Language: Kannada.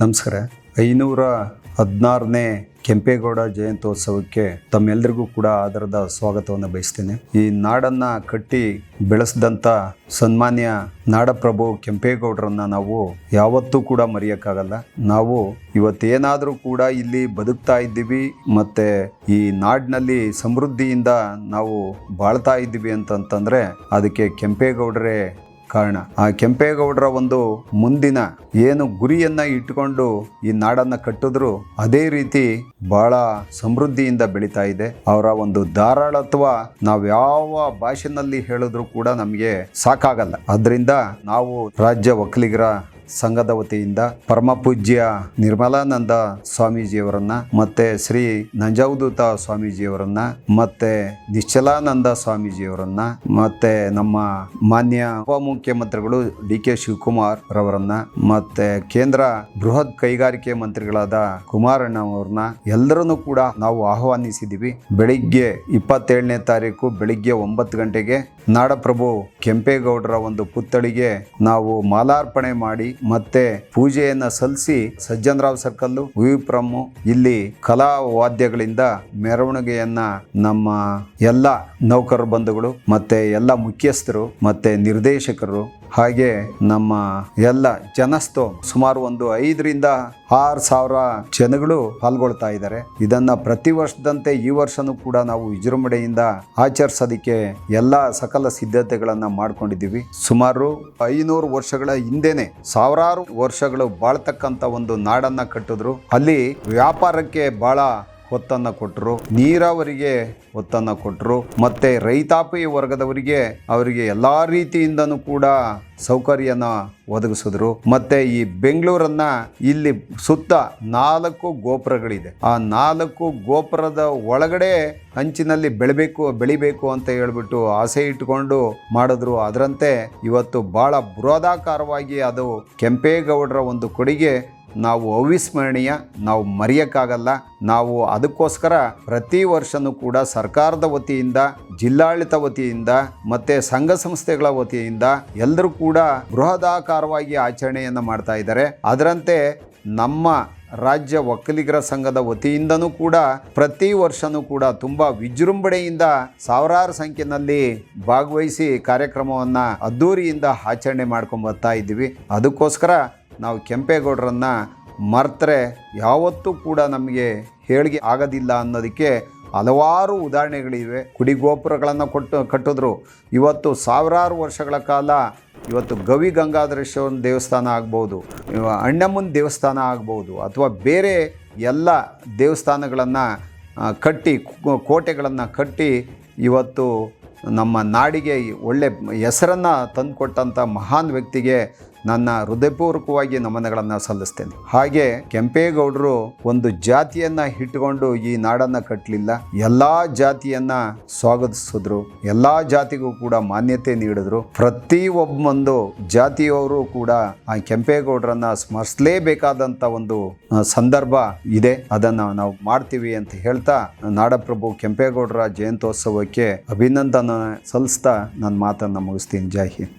ನಮಸ್ಕಾರ. 516ನೇ ಕೆಂಪೇಗೌಡ ಜಯಂತ್ಯೋತ್ಸವಕ್ಕೆ ತಮ್ಮೆಲ್ಲರಿಗೂ ಕೂಡ ಆದರದ ಸ್ವಾಗತವನ್ನು ಬಯಸ್ತೇನೆ. ಈ ನಾಡನ್ನು ಕಟ್ಟಿ ಬೆಳೆಸಿದಂಥ ಸನ್ಮಾನ್ಯ ನಾಡಪ್ರಭು ಕೆಂಪೇಗೌಡರನ್ನು ನಾವು ಯಾವತ್ತೂ ಕೂಡ ಮರೆಯೋಕ್ಕಾಗಲ್ಲ. ನಾವು ಇವತ್ತೇನಾದರೂ ಕೂಡ ಇಲ್ಲಿ ಬದುಕ್ತಾ ಇದ್ದೀವಿ ಮತ್ತು ಈ ನಾಡಿನಲ್ಲಿ ಸಮೃದ್ಧಿಯಿಂದ ನಾವು ಬಾಳ್ತಾ ಇದ್ದೀವಿ ಅಂತಂತಂದರೆ ಅದಕ್ಕೆ ಕೆಂಪೇಗೌಡರೇ ಕಾರಣ. ಆ ಕೆಂಪೇಗೌಡರ ಒಂದು ಮುಂದಿನ ಏನು ಗುರಿಯನ್ನು ಇಟ್ಟುಕೊಂಡು ಈ ನಾಡನ್ನು ಕಟ್ಟಿದ್ರು ಅದೇ ರೀತಿ ಬಹಳ ಸಮೃದ್ಧಿಯಿಂದ ಬೆಳೀತಾ ಇದೆ. ಅವರ ಒಂದು ಧಾರಾಳತ್ವ ನಾವು ಯಾವ ಭಾಷೆನಲ್ಲಿ ಹೇಳಿದ್ರು ಕೂಡ ನಮಗೆ ಸಾಕಾಗಲ್ಲ. ಅದರಿಂದ ನಾವು ರಾಜ್ಯ ಒಕ್ಕಲಿಗರ ಸಂಘದ ವತಿಯಿಂದ ಪರಮ ಪೂಜ್ಯ ನಿರ್ಮಲಾನಂದ ಸ್ವಾಮೀಜಿಯವರನ್ನ ಮತ್ತೆ ಶ್ರೀ ನಂಜಾವಧೂತ ಸ್ವಾಮೀಜಿಯವರನ್ನ ಮತ್ತೆ ನಿಶ್ಚಲಾನಂದ ಸ್ವಾಮೀಜಿಯವರನ್ನ ಮತ್ತೆ ನಮ್ಮ ಮಾನ್ಯ ಉಪಮುಖ್ಯಮಂತ್ರಿಗಳು ಡಿ.ಕೆ. ಶಿವಕುಮಾರ್ ರವರನ್ನ ಮತ್ತೆ ಕೇಂದ್ರ ಬೃಹತ್ ಕೈಗಾರಿಕೆ ಮಂತ್ರಿಗಳಾದ ಕುಮಾರಣ್ಣ ಅವರನ್ನ ಎಲ್ಲರನ್ನೂ ಕೂಡ ನಾವು ಆಹ್ವಾನಿಸಿದ್ದೀವಿ. ಬೆಳಿಗ್ಗೆ 27ನೇ ತಾರೀಕು ಬೆಳಿಗ್ಗೆ 9 ಗಂಟೆಗೆ ನಾಡಪ್ರಭು ಕೆಂಪೇಗೌಡರ ಒಂದು ಪುತ್ಥಳಿಗೆ ನಾವು ಮಾಲಾರ್ಪಣೆ ಮಾಡಿ ಮತ್ತೆ ಪೂಜೆಯನ್ನ ಸಲ್ಲಿಸಿ ಸಜ್ಜನರಾವ್ ಸರ್ಕಲ್ ವಿಪ್ರಮ್ಮು ಇಲ್ಲಿ ಕಲಾ ವಾದ್ಯಗಳಿಂದ ಮೆರವಣಿಗೆಯನ್ನ ನಮ್ಮ ಎಲ್ಲ ನೌಕರ ಬಂಧುಗಳು ಮತ್ತೆ ಎಲ್ಲ ಮುಖ್ಯಸ್ಥರು ಮತ್ತೆ ನಿರ್ದೇಶಕರು ಹಾಗೆ ನಮ್ಮ ಎಲ್ಲ ಜನಸ್ತೋ ಸುಮಾರು ಒಂದು 5,000 to 6,000 ಜನಗಳು ಪಾಲ್ಗೊಳ್ತಾ ಇದ್ದಾರೆ. ಇದನ್ನ ಪ್ರತಿ ವರ್ಷದಂತೆ ಈ ವರ್ಷನೂ ಕೂಡ ನಾವು ವಿಜೃಂಭಣೆಯಿಂದ ಆಚರಿಸೋದಕ್ಕೆ ಎಲ್ಲ ಸಕಲ ಸಿದ್ಧತೆಗಳನ್ನ ಮಾಡ್ಕೊಂಡಿದ್ದೀವಿ. ಸುಮಾರು 500 ವರ್ಷಗಳ ಹಿಂದೆನೆ ಸಾವಿರಾರು ವರ್ಷಗಳು ಬಾಳ್ತಕ್ಕಂಥ ಒಂದು ನಾಡನ್ನ ಕಟ್ಟಿದ್ರು. ಅಲ್ಲಿ ವ್ಯಾಪಾರಕ್ಕೆ ಬಹಳ ಒತ್ತನ್ನು ಕೊಟ್ಟರು, ನೀರಾವರಿಗೆ ಒತ್ತನ್ನು ಕೊಟ್ಟರು, ಮತ್ತು ರೈತಾಪಿ ವರ್ಗದವರಿಗೆ ಅವರಿಗೆ ಎಲ್ಲ ರೀತಿಯಿಂದನೂ ಕೂಡ ಸೌಕರ್ಯನ ಒದಗಿಸಿದ್ರು. ಮತ್ತು ಈ ಬೆಂಗಳೂರನ್ನು ಇಲ್ಲಿ ಸುತ್ತ 4 ಗೋಪುರಗಳಿದೆ. ಆ 4 ಗೋಪುರದ ಒಳಗಡೆ ಅಂಚಿನಲ್ಲಿ ಬೆಳಿಬೇಕು ಅಂತ ಹೇಳ್ಬಿಟ್ಟು ಆಸೆ ಇಟ್ಕೊಂಡು ಮಾಡಿದ್ರು. ಅದರಂತೆ ಇವತ್ತು ಭಾಳ ಬೃಹದಾಕಾರವಾಗಿ ಅದು ಕೆಂಪೇಗೌಡರ ಒಂದು ಕೊಡುಗೆ ನಾವು ಅವಿಸ್ಮರಣೀಯ, ನಾವು ಮರೆಯೋಕ್ಕಾಗಲ್ಲ. ನಾವು ಅದಕ್ಕೋಸ್ಕರ ಪ್ರತಿ ವರ್ಷನೂ ಕೂಡ ಸರ್ಕಾರದ ವತಿಯಿಂದ, ಜಿಲ್ಲಾಡಳಿತ ವತಿಯಿಂದ ಮತ್ತು ಸಂಘ ಸಂಸ್ಥೆಗಳ ವತಿಯಿಂದ ಎಲ್ಲರೂ ಕೂಡ ಬೃಹದಾಕಾರವಾಗಿ ಆಚರಣೆಯನ್ನು ಮಾಡ್ತಾ ಇದ್ದಾರೆ. ಅದರಂತೆ ನಮ್ಮ ರಾಜ್ಯ ಒಕ್ಕಲಿಗರ ಸಂಘದ ವತಿಯಿಂದನೂ ಕೂಡ ಪ್ರತಿ ವರ್ಷನೂ ಕೂಡ ತುಂಬ ವಿಜೃಂಭಣೆಯಿಂದ ಸಾವಿರಾರು ಸಂಖ್ಯೆಯಲ್ಲಿ ಭಾಗವಹಿಸಿ ಕಾರ್ಯಕ್ರಮವನ್ನು ಅದ್ಧೂರಿಯಿಂದ ಆಚರಣೆ ಮಾಡ್ಕೊಂಡು ಬರ್ತಾ ಇದ್ದೀವಿ. ಅದಕ್ಕೋಸ್ಕರ ನಾವು ಕೆಂಪೇಗೌಡರನ್ನು ಮರೆತರೆ ಯಾವತ್ತೂ ಕೂಡ ನಮಗೆ ಹೇಳಿಕೆ ಆಗೋದಿಲ್ಲ ಅನ್ನೋದಕ್ಕೆ ಹಲವಾರು ಉದಾಹರಣೆಗಳಿವೆ. ಕುಡಿಗೋಪುರಗಳನ್ನು ಕಟ್ಟಿದ್ರು. ಇವತ್ತು ಸಾವಿರಾರು ವರ್ಷಗಳ ಕಾಲ ಇವತ್ತು ಗವಿ ಗಂಗಾಧರೇಶ್ವರನ ದೇವಸ್ಥಾನ ಆಗ್ಬೋದು, ಅಣ್ಣಮ್ಮನ ದೇವಸ್ಥಾನ ಆಗ್ಬೋದು, ಅಥವಾ ಬೇರೆ ಎಲ್ಲ ದೇವಸ್ಥಾನಗಳನ್ನು ಕಟ್ಟಿ ಕೋಟೆಗಳನ್ನು ಕಟ್ಟಿ ಇವತ್ತು ನಮ್ಮ ನಾಡಿಗೆ ಒಳ್ಳೆ ಹೆಸರನ್ನು ತಂದುಕೊಟ್ಟಂಥ ಮಹಾನ್ ವ್ಯಕ್ತಿಗೆ ನನ್ನ ಹೃದಯಪೂರ್ವಕವಾಗಿ ನಮನಗಳನ್ನು ಸಲ್ಲಿಸ್ತೇನೆ. ಹಾಗೆ ಕೆಂಪೇಗೌಡರು ಒಂದು ಜಾತಿಯನ್ನು ಇಟ್ಟುಕೊಂಡು ಈ ನಾಡನ್ನು ಕಟ್ಟಲಿಲ್ಲ, ಎಲ್ಲ ಜಾತಿಯನ್ನು ಸ್ವಾಗತಿಸಿದ್ರು, ಎಲ್ಲ ಜಾತಿಗೂ ಕೂಡ ಮಾನ್ಯತೆ ನೀಡಿದ್ರು. ಪ್ರತಿಯೊಬ್ಬೊಂದು ಜಾತಿಯವರು ಕೂಡ ಆ ಕೆಂಪೇಗೌಡರನ್ನು ಸ್ಮರಿಸಲೇಬೇಕಾದಂಥ ಒಂದು ಸಂದರ್ಭ ಇದೆ. ಅದನ್ನು ನಾವು ಮಾಡ್ತೀವಿ ಅಂತ ಹೇಳ್ತಾ ನಾಡಪ್ರಭು ಕೆಂಪೇಗೌಡರ ಜಯಂತ್ಯೋತ್ಸವಕ್ಕೆ ಅಭಿನಂದನೆ ಸಲ್ಲಿಸ್ತಾ ನನ್ನ ಮಾತನ್ನು ಮುಗಿಸ್ತೀನಿ. ಜೈ ಹಿಂದ್.